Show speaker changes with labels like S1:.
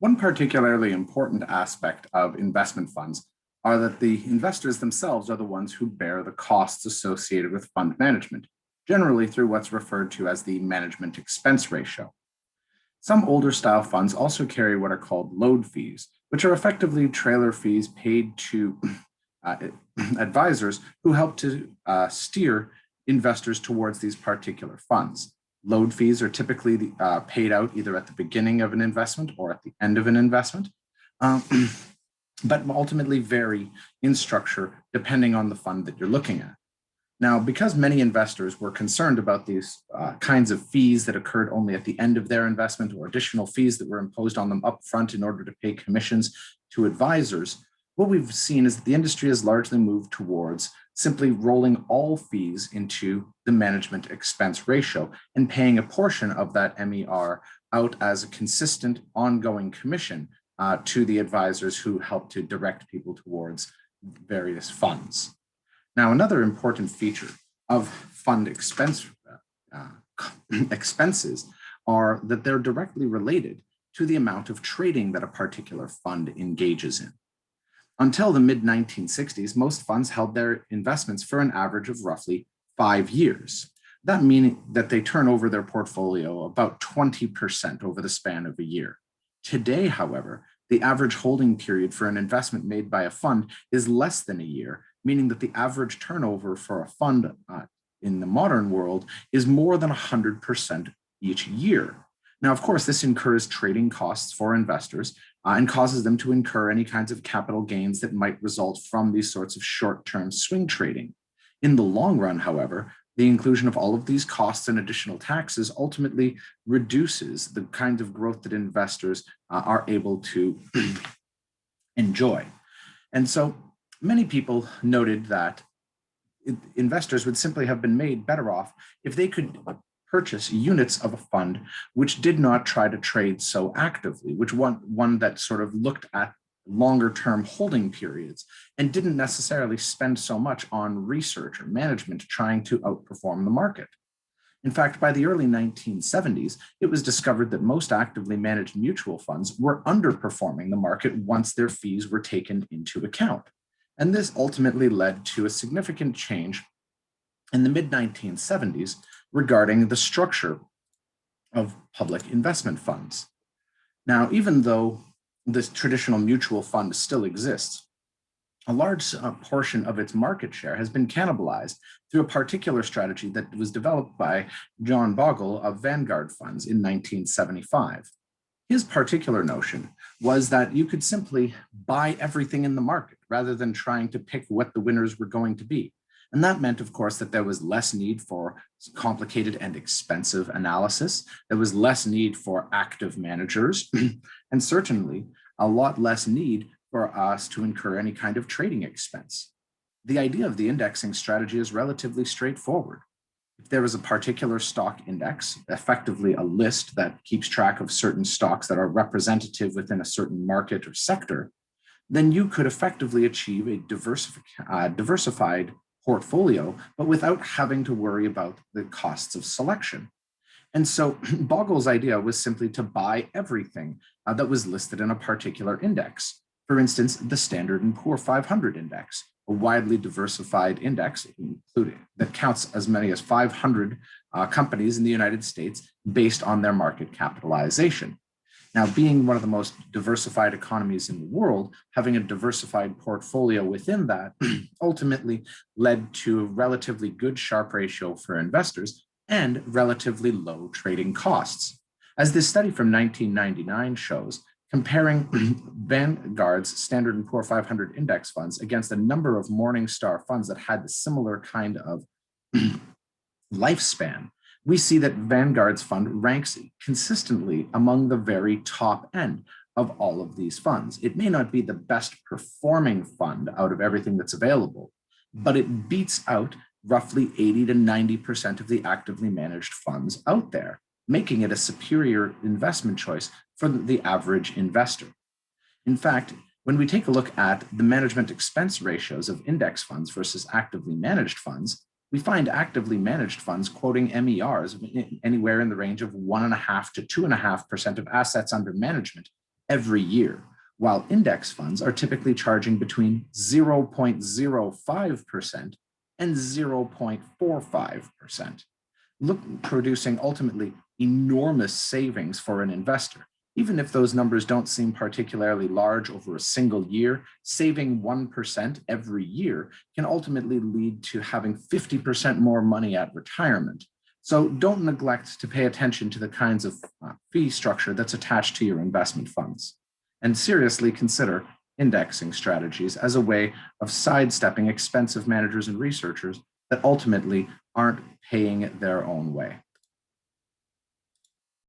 S1: One particularly important aspect of investment funds are that the investors themselves are the ones who bear the costs associated with fund management, generally through what's referred to as the management expense ratio. Some older style funds also carry what are called load fees, which are effectively trailer fees paid to uh, advisors who help to steer investors towards these particular funds. Load fees are typically paid out either at the beginning of an investment or at the end of an investment, um, but ultimately vary in structure depending on the fund that you're looking at. Now, because many investors were concerned about these kinds of fees that occurred only at the end of their investment or additional fees that were imposed on them upfront in order to pay commissions to advisors, what we've seen is that the industry has largely moved towards simply rolling all fees into the management expense ratio and paying a portion of that MER out as a consistent ongoing commission to the advisors who help to direct people towards various funds. Now, another important feature of fund expenses are that they're directly related to the amount of trading that a particular fund engages in. Until the mid-1960s, most funds held their investments for an average of roughly 5 years. That meaning that they turn over their portfolio about 20% over the span of a year. Today, however, the average holding period for an investment made by a fund is less than a year, meaning that the average turnover for a fund in the modern world is more than 100% each year. Now, of course, this incurs trading costs for investors and causes them to incur any kinds of capital gains that might result from these sorts of short-term swing trading. In the long run, however, the inclusion of all of these costs and additional taxes ultimately reduces the kind of growth that investors are able to enjoy. And so many people noted that investors would simply have been made better off if they could purchase units of a fund which did not try to trade so actively, which one that sort of looked at longer term holding periods and didn't necessarily spend so much on research or management trying to outperform the market. In fact, by the early 1970s, it was discovered that most actively managed mutual funds were underperforming the market once their fees were taken into account. And this ultimately led to a significant change in the mid-1970s regarding the structure of public investment funds. Now, even though this traditional mutual fund still exists, a large portion of its market share has been cannibalized through a particular strategy that was developed by John Bogle of Vanguard Funds in 1975. His particular notion was that you could simply buy everything in the market rather than trying to pick what the winners were going to be. And that meant, of course, that there was less need for complicated and expensive analysis. There was less need for active managers, and certainly a lot less need for us to incur any kind of trading expense. The idea of the indexing strategy is relatively straightforward. If there is a particular stock index, effectively a list that keeps track of certain stocks that are representative within a certain market or sector, then you could effectively achieve a diversified portfolio, but without having to worry about the costs of selection. And so Bogle's idea was simply to buy everything that was listed in a particular index. For instance, the Standard & Poor 500 index, a widely diversified index that counts as many as 500 companies in the United States based on their market capitalization. Now, being one of the most diversified economies in the world, having a diversified portfolio within that ultimately led to a relatively good Sharpe ratio for investors and relatively low trading costs. As this study from 1999 shows, comparing Vanguard's Standard & Poor 500 index funds against a number of Morningstar funds that had the similar kind of lifespan, we see that Vanguard's fund ranks consistently among the very top end of all of these funds. It may not be the best performing fund out of everything that's available, but it beats out roughly 80 to 90% of the actively managed funds out there, making it a superior investment choice for the average investor. In fact, when we take a look at the management expense ratios of index funds versus actively managed funds, we find actively managed funds quoting MERs anywhere in the range of 1.5% to 2.5% of assets under management every year, while index funds are typically charging between 0.05% and 0.45%, producing ultimately enormous savings for an investor. Even if those numbers don't seem particularly large over a single year, saving 1% every year can ultimately lead to having 50% more money at retirement. So don't neglect to pay attention to the kinds of fee structure that's attached to your investment funds. And seriously consider indexing strategies as a way of sidestepping expensive managers and researchers that ultimately aren't paying their own way.